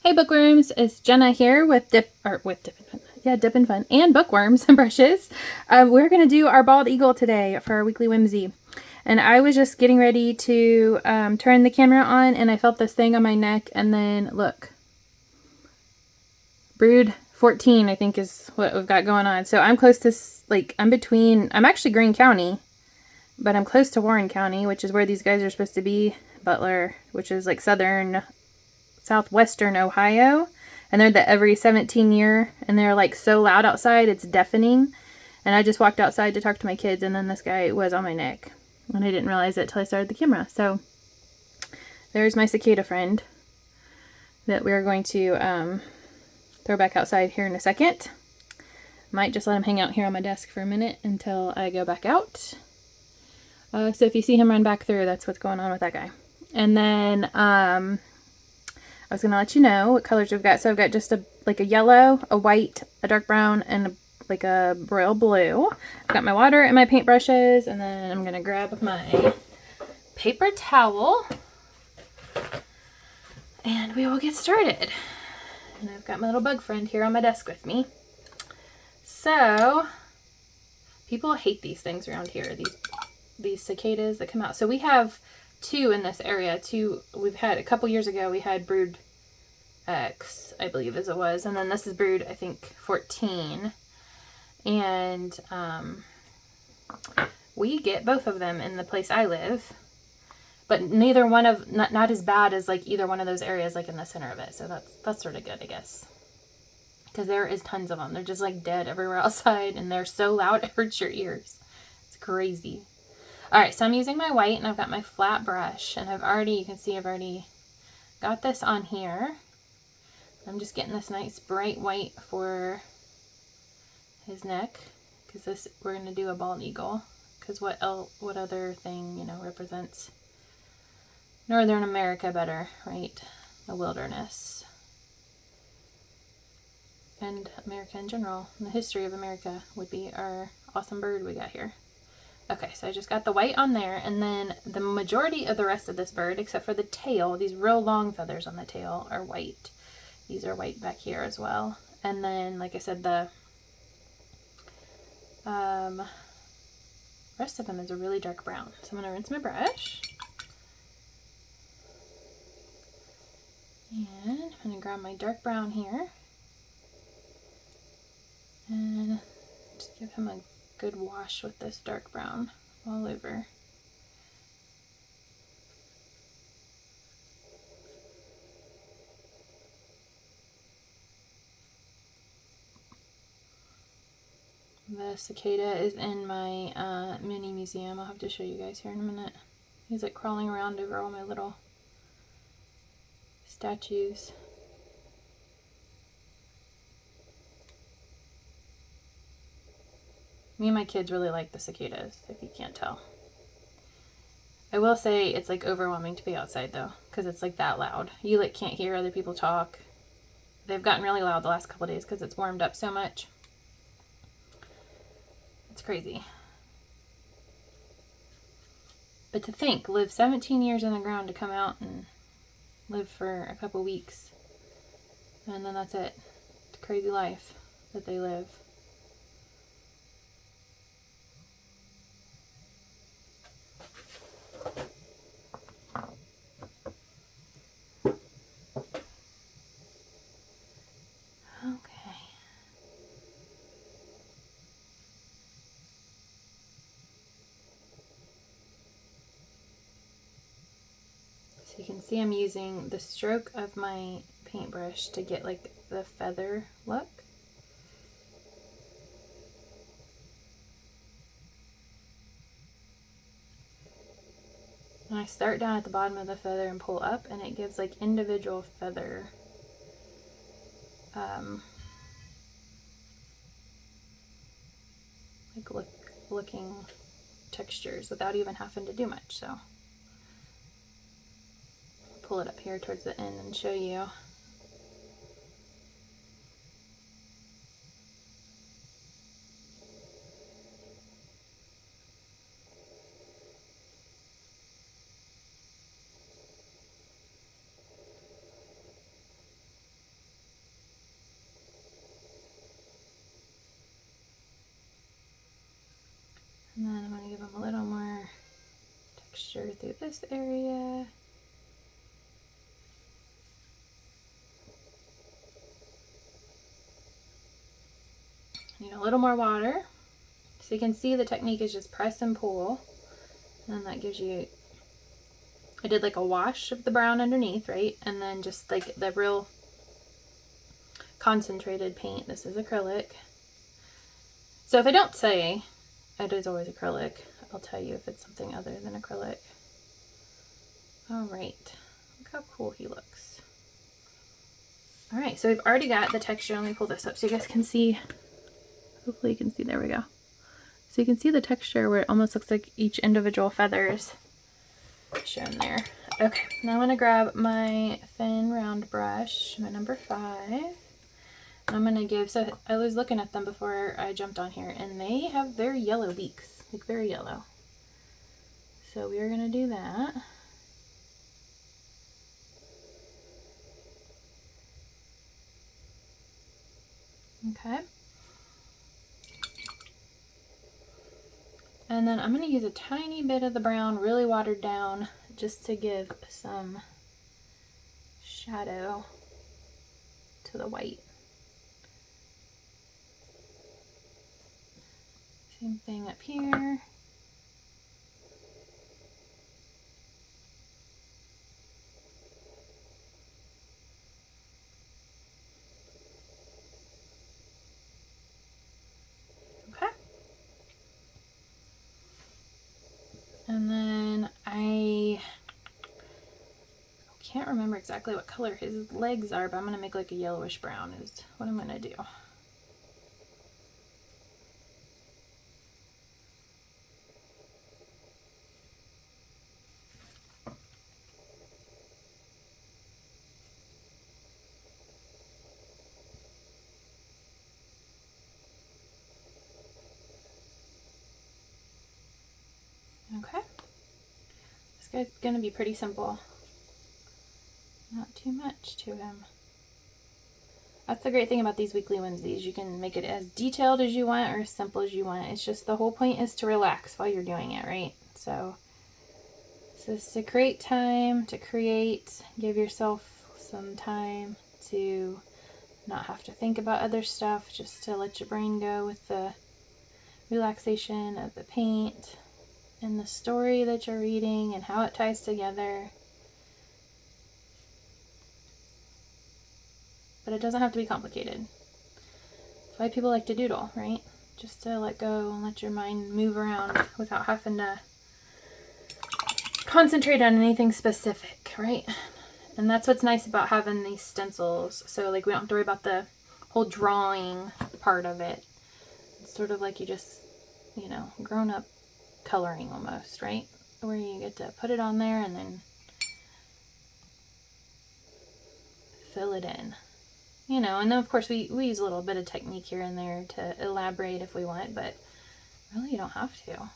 Hey Bookworms, it's Jenna here with Dip and Fun and Bookworms and Brushes. We're gonna do our bald eagle today for our weekly whimsy, and I was just getting ready to turn the camera on, and I felt this thing on my neck, and then look, brood 14 I think is what we've got going on. So I'm close to I'm actually Greene County, but I'm close to Warren County, which is where these guys are supposed to be. Butler, which is like southwestern Ohio, and they're the every 17 year, and they're like so loud outside it's deafening. And I just walked outside to talk to my kids, and then this guy was on my neck, and I didn't realize it till I started the camera. So there's my cicada friend that we're going to throw back outside here in a second. Might just let him hang out here on my desk for a minute until I go back out. So if you see him run back through, that's what's going on with that guy. And then I was going to let you know what colors we've got. So I've got just a yellow, a white, a dark brown, and a royal blue. I've got my water and my paintbrushes, and then I'm going to grab my paper towel, and we will get started. And I've got my little bug friend here on my desk with me. So people hate these things around here, these cicadas that come out. So we have two in this area. We've had a couple years ago, we had brood X, I believe as it was, and then this is brood, I think, 14. And we get both of them in the place I live, but neither one of, not as bad as like either one of those areas like in the center of it. So that's sort of good, I guess, because there is tons of them. They're just like dead everywhere outside, and they're so loud it hurts your ears. It's crazy. All right, so I'm using my white, and I've got my flat brush, and you can see I've already got this on here. I'm just getting this nice bright white for his neck, because we're going to do a bald eagle, because what other thing, represents Northern America better, right? The wilderness. And America in general, and the history of America would be our awesome bird we got here. Okay, so I just got the white on there, and then the majority of the rest of this bird, except for the tail, these real long feathers on the tail, are white. These are white back here as well. And then, like I said, the rest of them is a really dark brown. So I'm going to rinse my brush. And I'm going to grab my dark brown here. And just give him a good wash with this dark brown all over. The cicada is in my mini museum. I'll have to show you guys here in a minute. He's like crawling around over all my little statues. Me and my kids really like the cicadas, if you can't tell. I will say it's like overwhelming to be outside though, because it's like that loud. You like can't hear other people talk. They've gotten really loud the last couple of days because it's warmed up so much. It's crazy. But to think, live 17 years in the ground to come out and live for a couple weeks, and then that's it. It's a crazy life that they live. You can see I'm using the stroke of my paintbrush to get like the feather look. And I start down at the bottom of the feather and pull up, and it gives like individual feather looking textures without even having to do much. So pull it up here towards the end and show you. texture through this area. Need a little more water. So you can see the technique is just press and pull. And that gives you, I did like a wash of the brown underneath, right? And then just like the real concentrated paint. This is acrylic. So if I don't say it is always acrylic, I'll tell you if it's something other than acrylic. All right, look how cool he looks. All right, so we've already got the texture. Let me pull this up so you guys can see. Hopefully you can see, there we go. So you can see the texture where it almost looks like each individual feathers shown there. Okay, now I'm gonna grab my thin round brush, my number 5. And I'm gonna give, so I was looking at them before I jumped on here, and they have very yellow beaks, like very yellow. So we are gonna do that. Okay. And then I'm going to use a tiny bit of the brown, really watered down, just to give some shadow to the white. Same thing up here. And then I can't remember exactly what color his legs are, but I'm going to make like a yellowish brown is what I'm going to do. Okay. This guy's going to be pretty simple. Not too much to him. That's the great thing about these Weekly Whimsies. You can make it as detailed as you want or as simple as you want. It's just the whole point is to relax while you're doing it, right? So it's to create time, to create, give yourself some time to not have to think about other stuff, just to let your brain go with the relaxation of the paint and the story that you're reading and how it ties together. But it doesn't have to be complicated. That's why people like to doodle, right? Just to let go and let your mind move around without having to concentrate on anything specific, right? And that's what's nice about having these stencils. So like we don't have to worry about the whole drawing part of it. It's sort of like you just, you know, grown up coloring almost, right? Where you get to put it on there and then fill it in. You know, and then of course we use a little bit of technique here and there to elaborate if we want, but really you don't have to.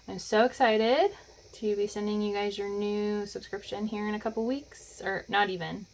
I'm so excited to be sending you guys your new subscription here in a couple weeks, or not even.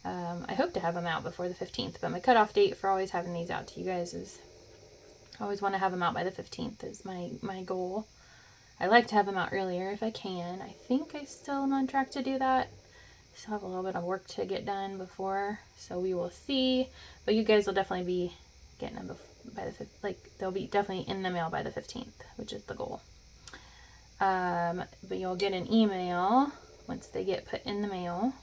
I hope to have them out before the 15th, but my cutoff date for always having these out to you guys is, I always want to have them out by the 15th is my goal. I like to have them out earlier if I can. I think I still am on track to do that. Still have a little bit of work to get done before, so we will see. But you guys will definitely be getting them by the they'll be definitely in the mail by the 15th, which is the goal. But you'll get an email once they get put in the mail.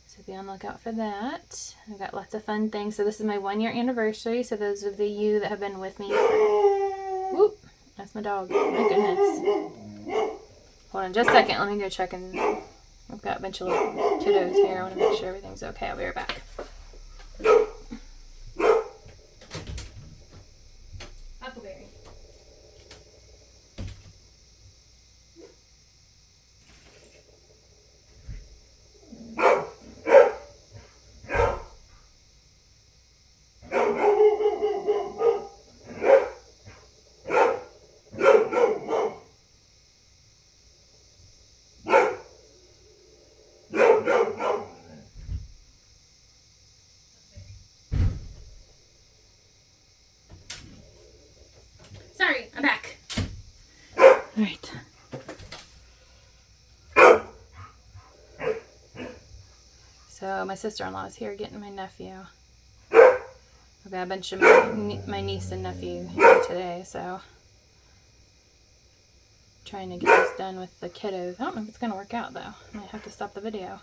So be on the lookout for that. I've got lots of fun things. So this is my 1-year anniversary. So those of you that have been with me for, whoop, that's my dog. My goodness. Hold on just a second. Let me go check and I've got a bunch of little kiddos here. I want to make sure everything's okay. I'll be right back. Appleberry. right. So my sister-in-law is here getting my nephew. I've got a bunch of my niece and nephew here today, so trying to get this done with the kiddos. I don't know if it's going to work out, though. I might have to stop the video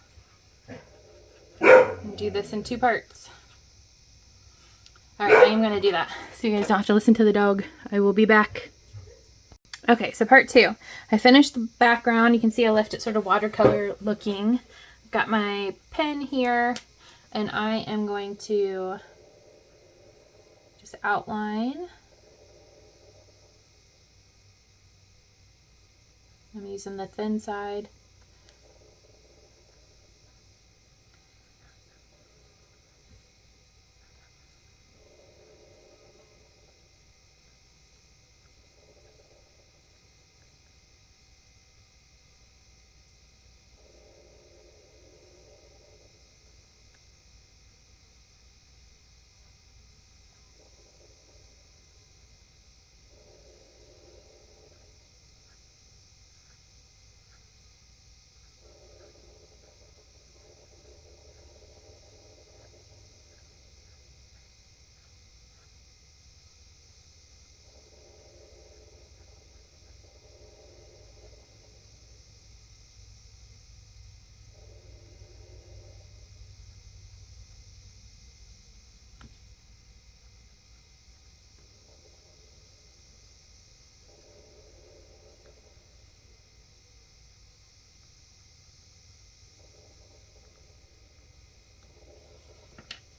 and do this in 2 parts. Alright, I am going to do that, so you guys don't have to listen to the dog. I will be back. Okay, so part 2. I finished the background. You can see I left it sort of watercolor looking. Got my pen here, and I am going to just outline. I'm using the thin side.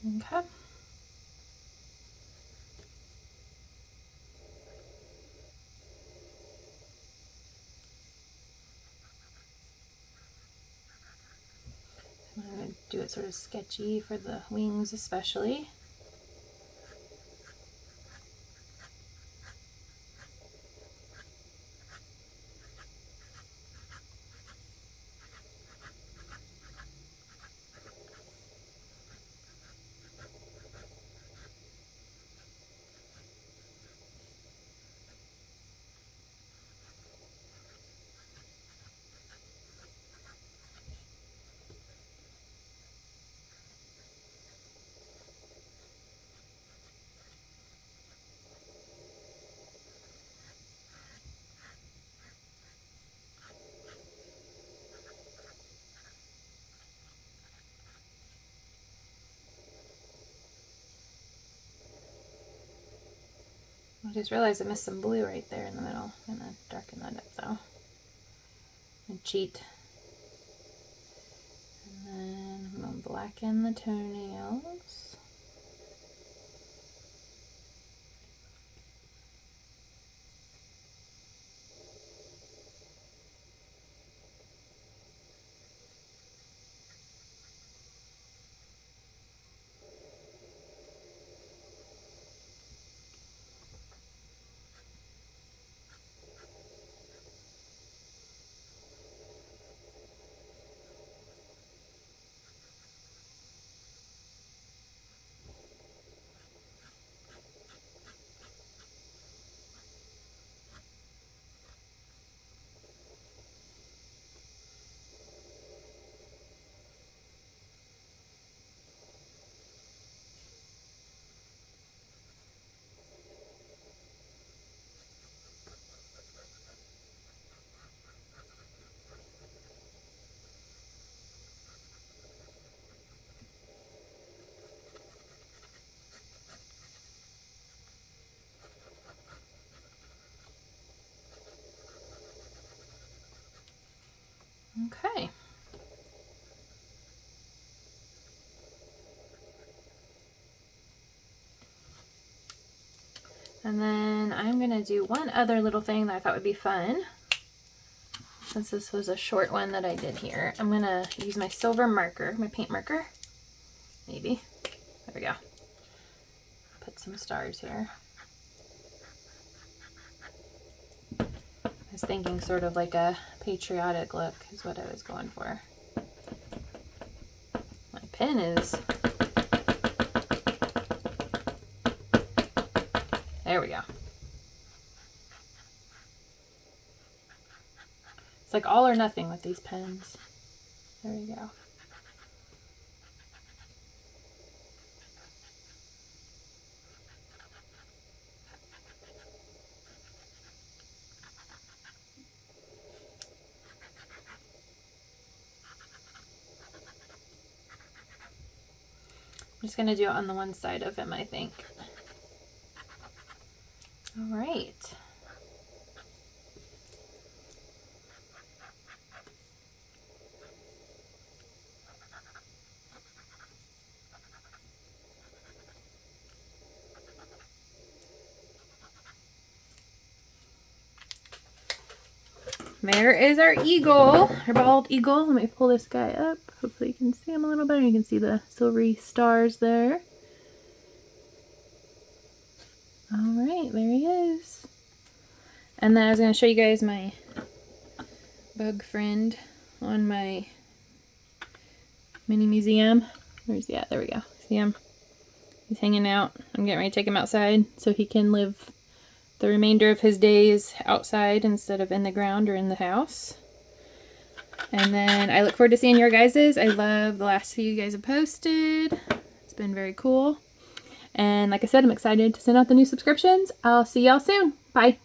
Okay. I'm going to do it sort of sketchy for the wings especially. I just realized I missed some blue right there in the middle. I'm going to darken that up though. And cheat. And then I'm going to blacken the toenails. Okay. And then I'm going to do one other little thing that I thought would be fun. Since this was a short one that I did here, I'm going to use my silver marker, my paint marker. Maybe. There we go. Put some stars here. I was thinking sort of like a patriotic look is what I was going for. My pen is... There we go. It's like all or nothing with these pens. There you go. I'm just going to do it on the one side of him, I think. All right. There is our eagle, our bald eagle. Let me pull this guy up. Hopefully you can see him a little better. You can see the silvery stars there. All right, there he is. And then I was going to show you guys my bug friend on my mini museum. Where's he at? There we go. See him? He's hanging out. I'm getting ready to take him outside so he can live the remainder of his days outside instead of in the ground or in the house. And then I look forward to seeing your guys's. I love the last few you guys have posted. It's been very cool. And like I said, I'm excited to send out the new subscriptions. I'll see y'all soon. Bye.